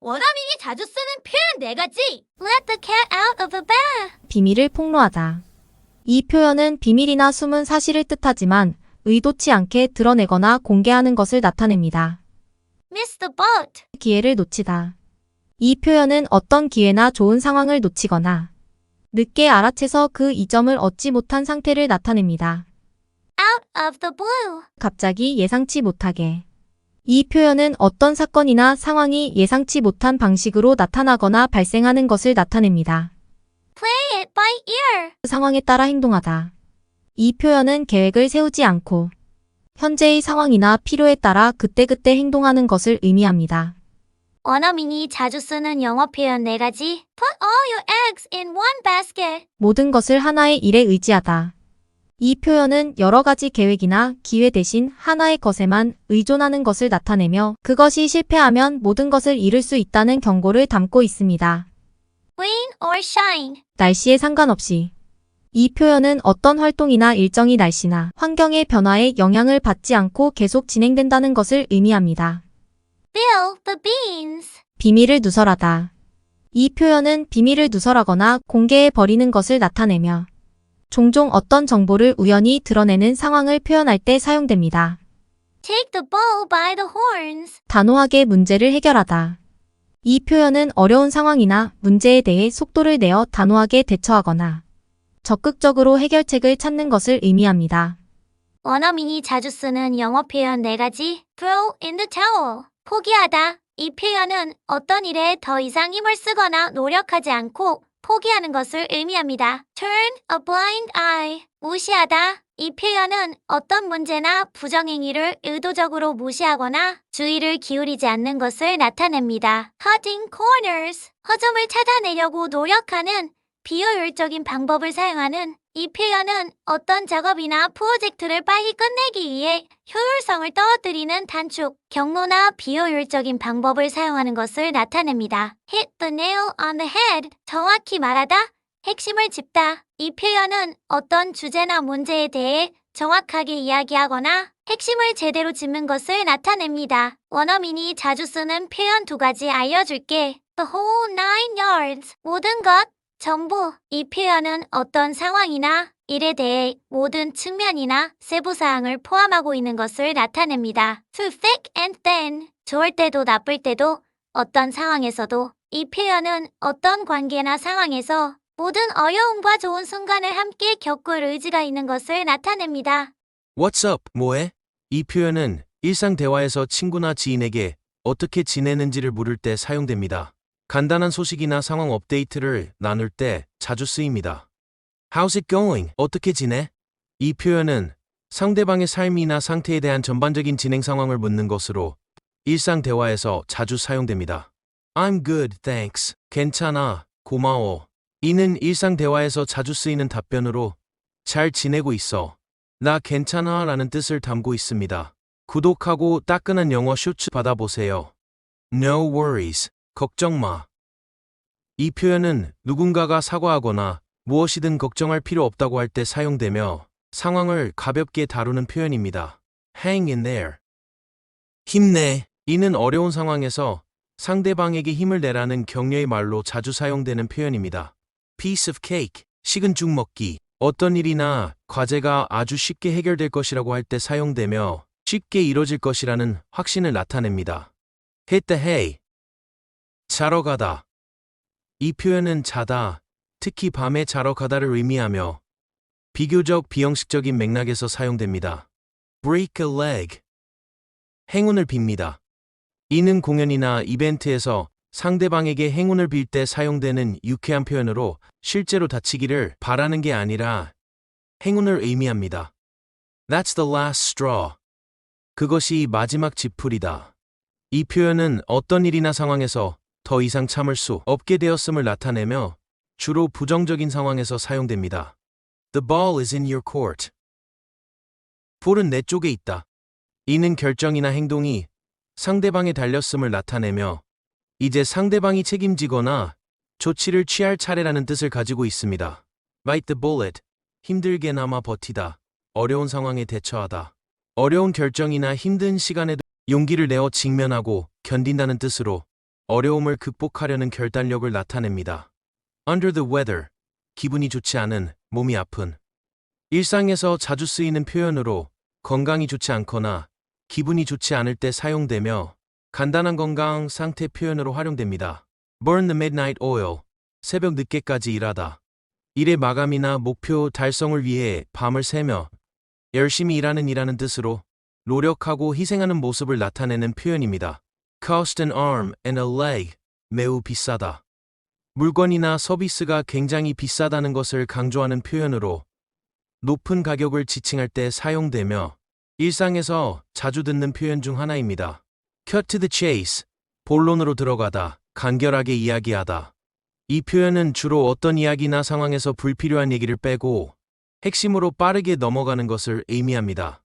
원어민이 자주 쓰는 표현 4가지. Let the cat out of the bag. 비밀을 폭로하다. 이 표현은 비밀이나 숨은 사실을 뜻하지만 의도치 않게 드러내거나 공개하는 것을 나타냅니다. Miss the boat. 기회를 놓치다. 이 표현은 어떤 기회나 좋은 상황을 놓치거나 늦게 알아채서 그 이점을 얻지 못한 상태를 나타냅니다. Out of the blue. 갑자기 예상치 못하게. 이 표현은 어떤 사건이나 상황이 예상치 못한 방식으로 나타나거나 발생하는 것을 나타냅니다. Play it by ear. 상황에 따라 행동하다. 이 표현은 계획을 세우지 않고 현재의 상황이나 필요에 따라 그때그때 행동하는 것을 의미합니다. 원어민이 자주 쓰는 영어 표현 4가지. Put all your eggs in one basket. 모든 것을 하나의 일에 의지하다. 이 표현은 여러 가지 계획이나 기회 대신 하나의 것에만 의존하는 것을 나타내며 그것이 실패하면 모든 것을 잃을 수 있다는 경고를 담고 있습니다. Rain or shine. 날씨에 상관없이. 이 표현은 어떤 활동이나 일정이 날씨나 환경의 변화에 영향을 받지 않고 계속 진행된다는 것을 의미합니다. Spill the beans. 비밀을 누설하다. 이 표현은 비밀을 누설하거나 공개해 버리는 것을 나타내며 종종 어떤 정보를 우연히 드러내는 상황을 표현할 때 사용됩니다. Take the bull by the horns. 단호하게 문제를 해결하다. 이 표현은 어려운 상황이나 문제에 대해 속도를 내어 단호하게 대처하거나 적극적으로 해결책을 찾는 것을 의미합니다. 원어민이 자주 쓰는 영어 표현 4가지. Throw in the towel. 포기하다. 이 표현은 어떤 일에 더 이상 힘을 쓰거나 노력하지 않고 포기하는 것을 의미합니다. Turn a blind eye. 무시하다. 이 표현은 어떤 문제나 부정행위를 의도적으로 무시하거나 주의를 기울이지 않는 것을 나타냅니다. Cutting corners. 허점을 찾아내려고 노력하는 비효율적인 방법을 사용하는 이 표현은 어떤 작업이나 프로젝트를 빨리 끝내기 위해 효율성을 떨어뜨리는 단축, 경로나 비효율적인 방법을 사용하는 것을 나타냅니다. Hit the nail on the head. 정확히 말하다, 핵심을 짚다. 이 표현은 어떤 주제나 문제에 대해 정확하게 이야기하거나 핵심을 제대로 짚는 것을 나타냅니다. 원어민이 자주 쓰는 표현 2가지 알려줄게. The whole nine yards. 모든 것, 전부. 이 표현은 어떤 상황이나 일에 대해 모든 측면이나 세부사항을 포함하고 있는 것을 나타냅니다. Through thick and thin. 좋을 때도 나쁠 때도 어떤 상황에서도. 이 표현은 어떤 관계나 상황에서 모든 어려움과 좋은 순간을 함께 겪을 의지가 있는 것을 나타냅니다. What's up, 뭐해? 이 표현은 일상 대화에서 친구나 지인에게 어떻게 지내는지를 물을 때 사용됩니다. 간단한 소식이나 상황 업데이트를 나눌 때 자주 쓰입니다. How's it going? 어떻게 지내? 이 표현은 상대방의 삶이나 상태에 대한 전반적인 진행 상황을 묻는 것으로 일상 대화에서 자주 사용됩니다. I'm good, thanks. 괜찮아, 고마워. 이는 일상 대화에서 자주 쓰이는 답변으로 잘 지내고 있어. 나 괜찮아 라는 뜻을 담고 있습니다. 구독하고 따끈한 영어 쇼츠 받아보세요. No worries. 걱정 마. 이 표현은 누군가가 사과하거나 무엇이든 걱정할 필요 없다고 할 때 사용되며 상황을 가볍게 다루는 표현입니다. Hang in there. 힘내. 이는 어려운 상황에서 상대방에게 힘을 내라는 격려의 말로 자주 사용되는 표현입니다. Piece of cake. 식은 죽 먹기. 어떤 일이나 과제가 아주 쉽게 해결될 것이라고 할 때 사용되며 쉽게 이뤄질 것이라는 확신을 나타냅니다. Hit the hay. 자러 가다. 이 표현은 자다, 특히 밤에 자러 가다를 의미하며 비교적 비형식적인 맥락에서 사용됩니다. Break a leg. 행운을 빕니다. 이는 공연이나 이벤트에서 상대방에게 행운을 빌 때 사용되는 유쾌한 표현으로 실제로 다치기를 바라는 게 아니라 행운을 의미합니다. That's the last straw. 그것이 마지막 지풀이다. 이 표현은 어떤 일이나 상황에서 더 이상 참을 수 없게 되었음을 나타내며 주로 부정적인 상황에서 사용됩니다. The ball is in your court. 볼은 내 쪽에 있다. 이는 결정이나 행동이 상대방에 달렸음을 나타내며 이제 상대방이 책임지거나 조치를 취할 차례라는 뜻을 가지고 있습니다. Bite the bullet. 힘들게나마 버티다. 어려운 상황에 대처하다. 어려운 결정이나 힘든 시간에도 용기를 내어 직면하고 견딘다는 뜻으로 어려움을 극복하려는 결단력을 나타냅니다. Under the weather, 기분이 좋지 않은, 몸이 아픈. 일상에서 자주 쓰이는 표현으로 건강이 좋지 않거나 기분이 좋지 않을 때 사용되며 간단한 건강 상태 표현으로 활용됩니다. Burn the midnight oil, 새벽 늦게까지 일하다. 일의 마감이나 목표 달성을 위해 밤을 새며 열심히 일하는 뜻으로 노력하고 희생하는 모습을 나타내는 표현입니다. Cost an arm and a leg, 매우 비싸다. 물건이나 서비스가 굉장히 비싸다는 것을 강조하는 표현으로 높은 가격을 지칭할 때 사용되며 일상에서 자주 듣는 표현 중 하나입니다. Cut to the chase, 본론으로 들어가다, 간결하게 이야기하다. 이 표현은 주로 어떤 이야기나 상황에서 불필요한 얘기를 빼고 핵심으로 빠르게 넘어가는 것을 의미합니다.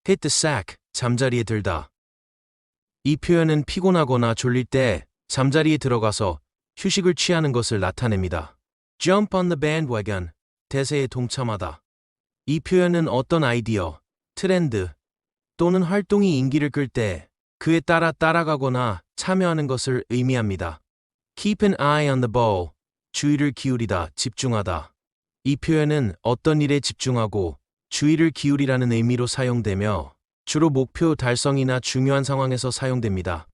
Hit the sack, 잠자리에 들다. 이 표현은 피곤하거나 졸릴 때 잠자리에 들어가서 휴식을 취하는 것을 나타냅니다. Jump on the bandwagon, 대세에 동참하다. 이 표현은 어떤 아이디어, 트렌드 또는 활동이 인기를 끌 때 그에 따라 따라가거나 참여하는 것을 의미합니다. Keep an eye on the ball, 주의를 기울이다, 집중하다. 이 표현은 어떤 일에 집중하고 주의를 기울이라는 의미로 사용되며 주로 목표 달성이나 중요한 상황에서 사용됩니다.